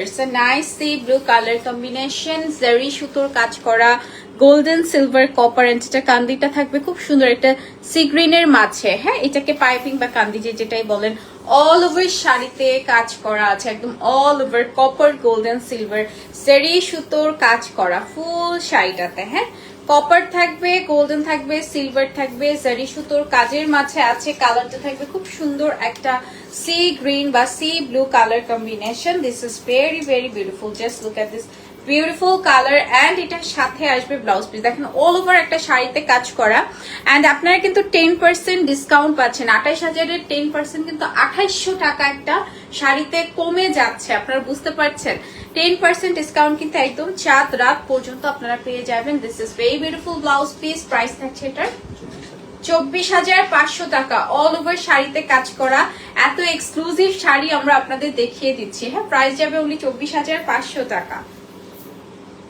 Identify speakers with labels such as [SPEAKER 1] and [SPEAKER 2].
[SPEAKER 1] It's a nice sea blue color combination, zari সুতোর কাজ করা, গোল্ডেন সিলভার কপার, এন্ড এটা কান্দিটা থাকবে খুব সুন্দর একটা সি গ্রিনের মাঝে। হ্যাঁ, এটাকে পাইপিং বা কান্দি যেটাই বলেন, অল ওভার শাড়িতে কাজ করা আছে, একদম all over copper golden silver জরি সুতোর কাজ করা ফুল শাড়িটাতে। হ্যাঁ, কপার থাকবে, গোল্ডেন থাকবে, সিলভার থাকবে, জরি সুতোর কাজের মাঝে আছে। কালারটা থাকবে খুব সুন্দর একটা সি গ্রিন বা C blue colour combination. This is very very beautiful, just look at this beautiful colour. And এটার সাথে আসবে ব্লাউজ পিস। দেখেন অল ওভার একটা শাড়িতে কাজ করা। অ্যান্ড আপনারা কিন্তু 10% ডিসকাউন্ট পাচ্ছেন। 28,000-এর 10% কিন্তু 2800 টাকা একটা শাড়িতে কমে যাচ্ছে, আপনারা বুঝতে পারছেন। 10% ডিসকাউন্ট কিন্তু একদম চাঁদ রাত পর্যন্ত আপনারা পেয়ে যাবেন। This is very beautiful blouse piece. Price থাকছে এটার 24,500 টাকা। অল ওভার শাড়িতে কাজ করা এত এক্সক্লুসিভ শাড়ি আমরা আপনাদের দেখিয়ে দিচ্ছি। হ্যাঁ, প্রাইস যাবে only 24,500 টাকা।